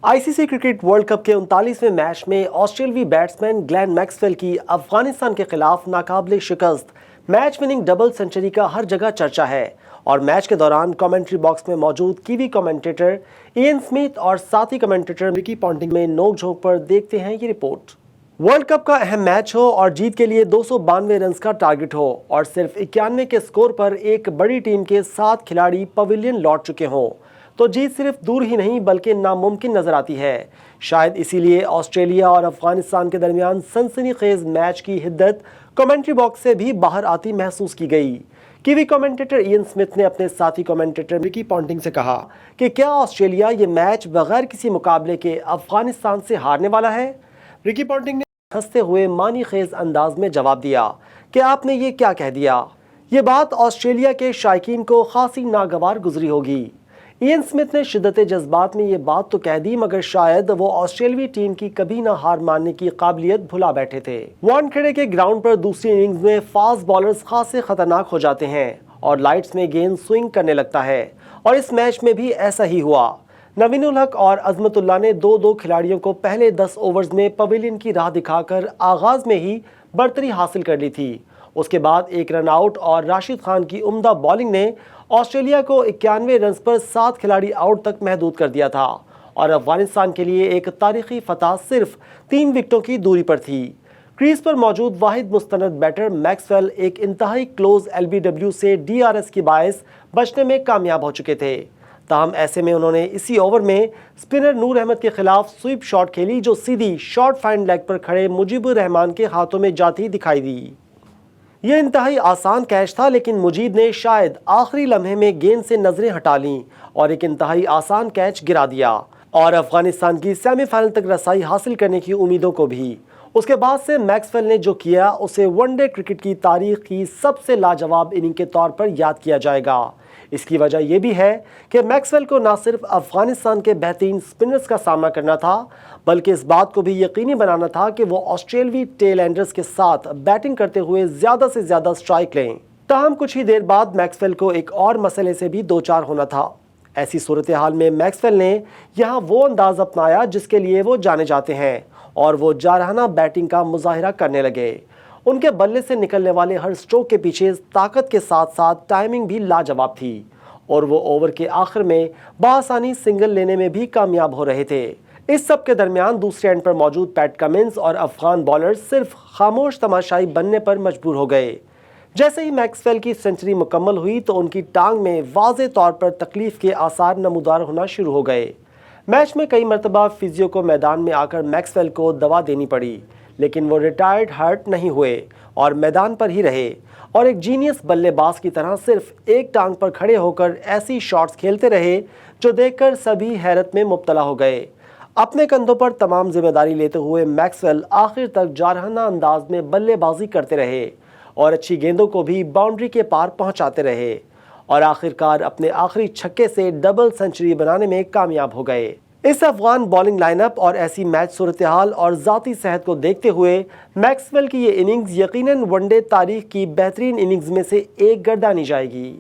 ICC cricket world cup के 39वें match में ऑस्ट्रेलियाई बैट्समैन ग्लेन मैक्सवेल की अफगानिस्तान के खिलाफ नाकाबिले शिकस्त मैच विनिंग डबल सेंचुरी का हर जगह चर्चा है। और मैच के दौरान कमेंट्री बॉक्स में मौजूद कीवी कमेंटेटर इयन स्मिथ और साथी कमेंटेटर रिकी पॉन्टिंग में नोक-झोंक पर देखते हैं ये रिपोर्ट। वर्ल्ड कप का अहम मैच हो और जीत के लिए 292 रन का टारगेट हो और सिर्फ 91 के स्कोर पर एक बड़ी टीम के 7 खिलाड़ी पवेलियन लौट चुके हों तो जीत सिर्फ दूर ही नहीं बल्कि नामुमकिन नजर आती है। शायद इसीलिए ऑस्ट्रेलिया और अफगानिस्तान के दरमियान सनसनीखेज मैच की हिद्दत कमेंट्री बॉक्स से भी बाहर आती महसूस की गई। कीवी कमेंटेटर इयन स्मिथ ने अपने साथी कमेंटेटर रिकी पॉन्टिंग से कहा कि क्या ऑस्ट्रेलिया ये मैच बगैर किसी मुकाबले के अफगानिस्तान से हारने वाला है। रिकी पॉन्टिंग ने हंसते हुए मानी खेज अंदाज में जवाब दिया कि आपने ये क्या कह दिया। ये बात ऑस्ट्रेलिया के शायकीन को खासी नागवार गुजरी होगी। इयन स्मिथ ने शिद्दत जज्बात में ये बात तो कह दी मगर शायद वो ऑस्ट्रेलियाई टीम की कभी ना हार मानने की काबिलियत भुला बैठे थे। वानखेड़े के ग्राउंड पर दूसरी इनिंग्स में फास्ट बॉलर्स खासे खतरनाक हो जाते हैं और लाइट्स में गेंद स्विंग करने लगता है और इस मैच में भी ऐसा ही हुआ। नवीन उल हक और अजमतुल्लाह ने दो खिलाड़ियों को पहले 10 ओवर्स में पवेलियन की राह दिखाकर आगाज में ही बढ़तरी हासिल कर ली थी। उसके बाद एक रन आउट और राशिद खान की उम्दा बॉलिंग ने ऑस्ट्रेलिया को 91 रन पर 7 खिलाड़ी आउट तक महदूद कर दिया था और अफगानिस्तान के लिए एक तारीखी फतह सिर्फ 3 विकेटों की दूरी पर थी। क्रीज पर मौजूद वाहिद मुस्तनद बैटर मैक्सवेल एक इंतहाई क्लोज एलबीडब्ल्यू से डीआरएस की बायस बचने में कामयाब हो चुके थे। ताहम ऐसे में उन्होंने इसी ओवर में स्पिनर नूर अहमद के खिलाफ स्वीप शॉट खेली जो सीधी शॉर्ट फाइन लेग पर खड़े मुजीबुर रहमान के हाथों में जाती दिखाई दी। यह इंतहाई आसान कैच था लेकिन मुजीब ने शायद आखिरी लम्हे में गेंद से नजरें हटा लीं और एक इंतहाई आसान कैच गिरा दिया और अफगानिस्तान की सेमीफाइनल तक रसाई हासिल करने की उम्मीदों को भी। उसके बाद से मैक्सवेल ने जो किया उसे वनडे क्रिकेट की तारीख की सबसे लाजवाब इनिंग के तौर पर याद किया जाएगा। इसकी वजह यह भी है कि मैक्सवेल को न सिर्फ अफगानिस्तान के बेहतरीन स्पिनर्स का सामना करना था बल्कि इस बात को भी यकीनी बनाना था कि वो ऑस्ट्रेलियाई टेल एंडर्स के साथ बैटिंग करते हुए ज्यादा से ज्यादा स्ट्राइक लें। ताहम कुछ ही देर बाद मैक्सवेल को एक और मसले से भी दो चार होना था। ऐसी सूरत हाल में मैक्सवेल ने यहाँ वो अंदाज अपनाया जिसके लिए वो जाने जाते हैं और वो जारहाना बैटिंग का मुजाहिरा करने लगे। उनके बल्ले से निकलने वाले हर स्ट्रोक के पीछे ताकत के साथ साथ टाइमिंग भी लाजवाब थी और वो ओवर के आखिर में बआसानी सिंगल लेने में भी कामयाब हो रहे थे। इस सब के दरमियान दूसरे एंड पर मौजूद पैट कमिंस और अफगान बॉलर्स सिर्फ खामोश तमाशाई बनने पर मजबूर हो गए। जैसे ही मैक्सवेल की सेंचुरी मुकम्मल हुई तो उनकी टांग में वाज़े तौर पर तकलीफ के आसार नमूदार होना शुरू हो गए। मैच में कई मरतबा फिजियो को मैदान में आकर मैक्सवेल को दवा देनी पड़ी लेकिन वो रिटायर्ड हर्ट नहीं हुए और मैदान पर ही रहे और एक जीनियस बल्लेबाज की तरह सिर्फ एक टांग पर खड़े होकर ऐसी शॉट्स खेलते रहे जो देखकर सभी हैरत में मुब्तला हो गए। अपने कंधों पर तमाम जिम्मेदारी लेते हुए मैक्सवेल आखिर तक जारहाना अंदाज में बल्लेबाजी करते रहे और अच्छी गेंदों को भी बाउंड्री के पार पहुंचाते रहे और आखिरकार अपने आखिरी छक्के से डबल सेंचुरी बनाने में कामयाब हो गए। इस अफगान बॉलिंग लाइनअप और ऐसी मैच सूरत हाल और ज़ाती सेहत को देखते हुए मैक्सवेल की ये इनिंग्स यकीनन वनडे तारीख की बेहतरीन इनिंग्स में से एक गर्दानी जाएगी।